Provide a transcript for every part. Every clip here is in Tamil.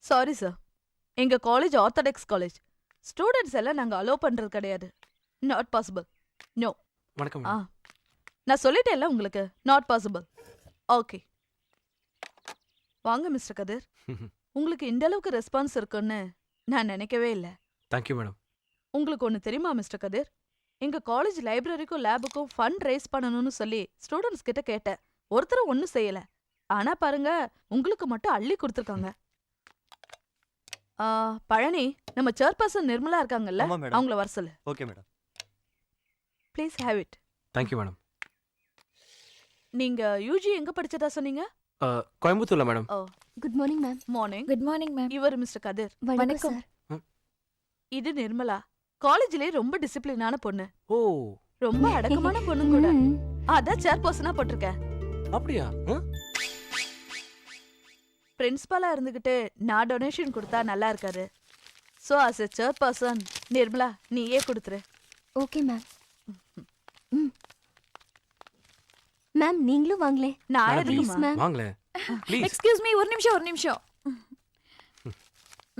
சாரி சார், எங்க காலேஜ் ஆர்த்தடாக்ஸ் காலேஜ். ஸ்டூடெண்ட்ஸ் எல்லாம் நாங்க அலோவ் பண்றது கிடையாது. Not possible. நோ. வணக்கம் ஆ, நான் சொல்லிட்டேன்ல உங்களுக்கு, நாட் பாசிபிள். ஓகே, வாங்க மிஸ்டர் கதிர். உங்களுக்கு இந்த அளவுக்கு ரெஸ்பான்ஸ் இருக்குன்னு நான் நினைக்கவே இல்லை. Thank you madam. உங்களுக்கு ஒன்று தெரியுமா மிஸ்டர் கதிர், எங்க காலேஜ் லைப்ரரிக்கும் லேபுக்கும் ஃபண்ட் ரைஸ் பண்ணணும்னு சொல்லி ஸ்டூடெண்ட்ஸ் கிட்ட கேட்டேன். ஒருத்தரும் ஒன்றும் செய்யல. ஆனா பாருங்க, உங்களுக்கு மட்டும் அள்ளி கொடுத்துருக்காங்க. பழனி, நம்ம சேர்பர்சன் நிர்மலா இருக்காங்கல்ல, ஆமா மேடம். அவங்கள வர சொல்லு. Okay madam. Please have it. Thank you madam. நீங்க யூஜி எங்க படிச்சதா சொன்னீங்க? கோயம்புத்தூர்ல மேடம். ஓ, good morning ma'am. Morning. Good morning ma'am. இவர் மிஸ்டர் கதிர். வணக்கம் சார். இது நிர்மலா. காலேஜ்லயே ரொம்ப டிசிப்ளினான பொண்ணு, ஓ ரொம்ப அடக்கமான பொண்ணு கூட. அதான் சேர்பர்சனா போட்டிருக்கேன். அப்படியா? பிரின்சிபலா இருந்துகிட்டு நான் டொனேஷன் கொடுத்தா நல்லா இருக்காது. So as a chairperson Nirmala நீயே கொடுத்துரு. Okay ma'am. மேம் நீங்களும் வாங்களே. நான் Madam, எதுக்குமா? மேம். வாங்களே ப்ளீஸ். எக்ஸ்கியூஸ் மீ, ஒரு நிமிஷம்.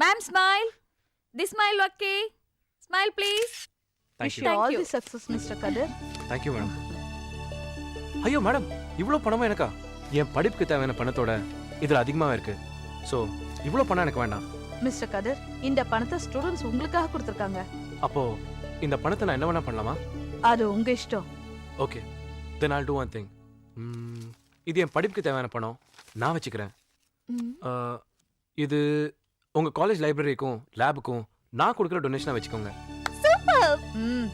Ma'am smile. This smile okay. Smile please. Wish thank you. you all Thank you. the success, Mr. Kadir. Thank you madam. ஐயோ மேடம், இவ்வளோ பணமா எனக்கா? என் படிப்புக்கு தேவையான பணத்தோட இதுல அதிகமாக இருக்கு. ஸோ இவ்வளோ பணம் எனக்கு வேண்டாம். மிஸ்டர் கதிர், இந்த பணத்தை ஸ்டூடெண்ட்ஸ் உங்களுக்காக கொடுத்துருக்காங்க. அப்போ இந்த பணத்தை நான் என்ன வேணா பண்ணலாமா? அது உங்க இஷ்டம். Okay, then all two one thing. இது என் படிப்புக்கு தேவையான பணம், நான் வச்சுக்கிறேன். இது உங்க காலேஜ் லைப்ரரிக்கும் லேபுக்கும் நான் கொடுக்குற டொனேஷனை வச்சுக்கோங்க. ம்,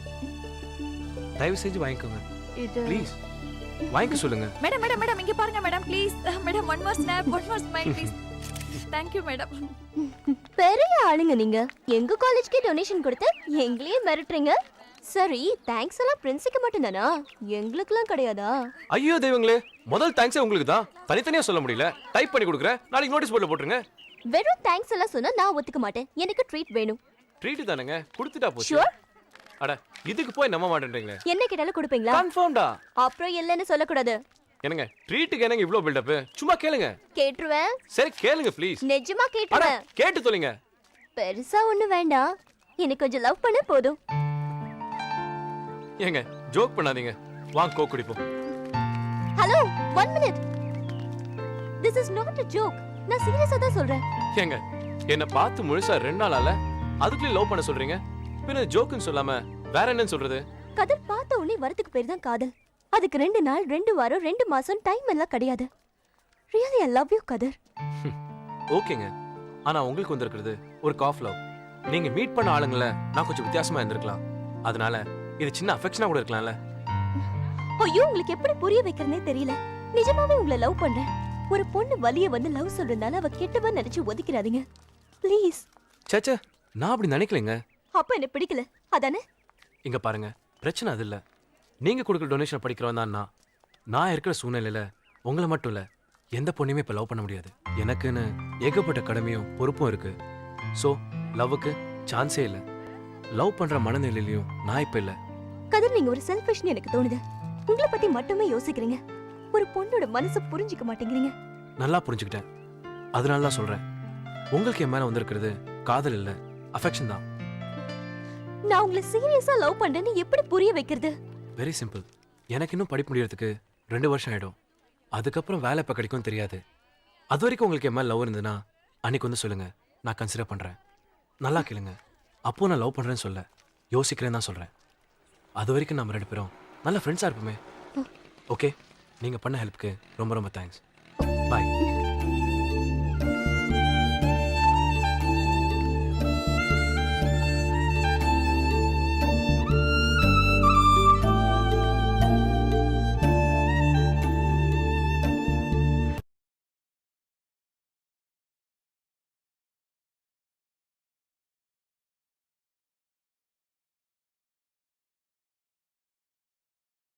தயவு செஞ்சு வாங்கிக்கோங்க இது ப்ளீஸ். வாங்கிக்க சொல்லுங்க. மேடம் இங்க பாருங்க madam please. Madam one more snap, one more smile please. Thank you madam. பெரிய ஆளுங்க நீங்க. எங்க காலேஜ்க்கே டொனேஷன் கொடுத்து எங்களையே மிரட்டுறீங்க. சரி, தேங்க்ஸ் எல்லாம் பிரின்சிக்கு மட்டும் தானா? எங்களுக்குலாம் கிடையாதா? ஐயோ தெய்வங்களே, முதல் தேங்க்ஸே உங்களுக்கு தான். தனித்தனியா சொல்ல முடியல. டைப் பண்ணி கொடுக்குறேன், நாளைக்கு நோட்டீஸ் போர்டில் போட்டுருங்க. வெறும் தேங்க்ஸ் எல்லாம் சொன்னா நான் ஒத்துக்க மாட்டேன். எனக்கு ட்ரீட் வேணும். ட்ரீட் தானேங்க, கொடுத்துட்டா போச்சு. ஷூர்? அட இதுக்கு போய் நம்ப மாட்டேன்றீங்களே. என்ன கேட்டாலும் கொடுப்பீங்களா? கன்ஃபார்ம்டா. அப்புறம் இல்லைன்னு சொல்லக்கூடாது. என்னங்க ட்ரீட்டுக்கு என்னங்க இவ்ளோ பில்டப்? சும்மா கேளுங்க. கேட்டுருவேன். சரி கேளுங்க ப்ளீஸ். நிஜமா அட கேட்டுருவேன். கேட்டு தொலைங்க. பெருசா ஒண்ணு வேண்டாம், எனக்கு கொஞ்சம் லவ் பண்ண போதும். ஏங்க ஜோக் பண்ணாதீங்க, வாங்க கோக் குடிப்போம். Hello, 1 minute. This is not a joke. நான் சீரியஸா தான் சொல்றேன். ஏங்க என்ன பார்த்து முழுசா 2 நாள் ஆல அதுக்குள்ளே லவ் பண்ண சொல்றீங்க? பின்ன ஜோக்குன்னு சொல்லாம வேற என்னன்னு சொல்றது? கதிர் பார்த்த உடனே வரதுக்கு பேர் தான் காதல். அதுக்கு 2 நாள் 2 வாரம் 2 மாசம் டைம் எல்லாம் கிடையாது. Really I love you கதிர். ஓகேங்க, ஆனா உங்களுக்கு வந்திருக்கிறது ஒரு காஃப் லவ். நீங்க மீட் பண்ண ஆளுங்கள நான் கொஞ்சம் வித்தியாசமா இருந்திருக்கலாம். அதனால இது சின்ன அஃபெக்ஷனா கூட இருக்கலாம்ல. ஐயோ, உங்களுக்கு எப்படி புரிய வைக்கிறனே தெரியல. நிஜமாவே உங்களை லவ் பண்றேன். ஒரு பொண்ணு வலிய வந்து லவ் சொல்றதுனால அவ கெட்டவ நினைச்சு ஒதுக்கிறாதீங்க ப்ளீஸ். சேச்சே, நான் அப்படி நினைக்கலைங்க. அப்ப என்ன பிடிக்கல அதானே? இங்க பாருங்க, பிரச்சனை அது இல்ல. நீங்க கொடுக்குற டொனேஷன் படிக்கிறவன் தான் நான் இருக்கிற சூழ்நிலையில உங்களை மட்டும் இல்ல எந்த பொண்ணுமே இப்ப லவ் பண்ண முடியாது. எனக்குன்னு ஏகப்பட்ட கடமையும் பொறுப்பும் இருக்கு. சோ லவ்வுக்கு சான்ஸே இல்ல. லவ் பண்ற மனநிலையிலையும் நான் இப்ப இல்ல. கதிர், நீங்க ஒரு செல்ஃபிஷ்னு எனக்கு தோணுது. உங்களை பத்தி மட்டுமே யோசிக்கிறீங்க. ஒரு பொண்ணோட மனசை புரிஞ்சுக்க மாட்டேங்கிறீங்க. நல்லா புரிஞ்சுக்கிட்டேன். அதனால தான் சொல்றேன், உங்களுக்கு என் மேல வந்திருக்கிறது காதல் இல்ல, அஃபெக்ஷன் தான். நான் உங்களை சீரியஸா லவ் பண்றேன்னு எப்படி புரிய வைக்கிறது? Very simple. எனக்கு இன்னும் படிப்பு முடியறதுக்கு 2 வருஷம் ஆயிடும். அதுக்கப்புறம் வேலை எப்ப கிடைக்கும் தெரியாது. அது வரைக்கும் உங்களுக்கு என் மேல லவ் இருந்ததுன்னா அன்னைக்கு வந்து சொல்லுங்க, நான் கன்சிடர் பண்றேன். நல்லா கேளுங்க, அப்போ நான் லவ் பண்றேன்னு சொல்ல யோசிக்கிறேன்னு தான் சொல்றேன். அது வரைக்கும் நம்ம 2 பேரும் நல்ல ஃப்ரெண்ட்ஸா இருப்போமே. ஓகே, நீங்க பண்ண ஹெல்ப்க்கு ரொம்ப ரொம்ப தேங்க்ஸ். பாய்.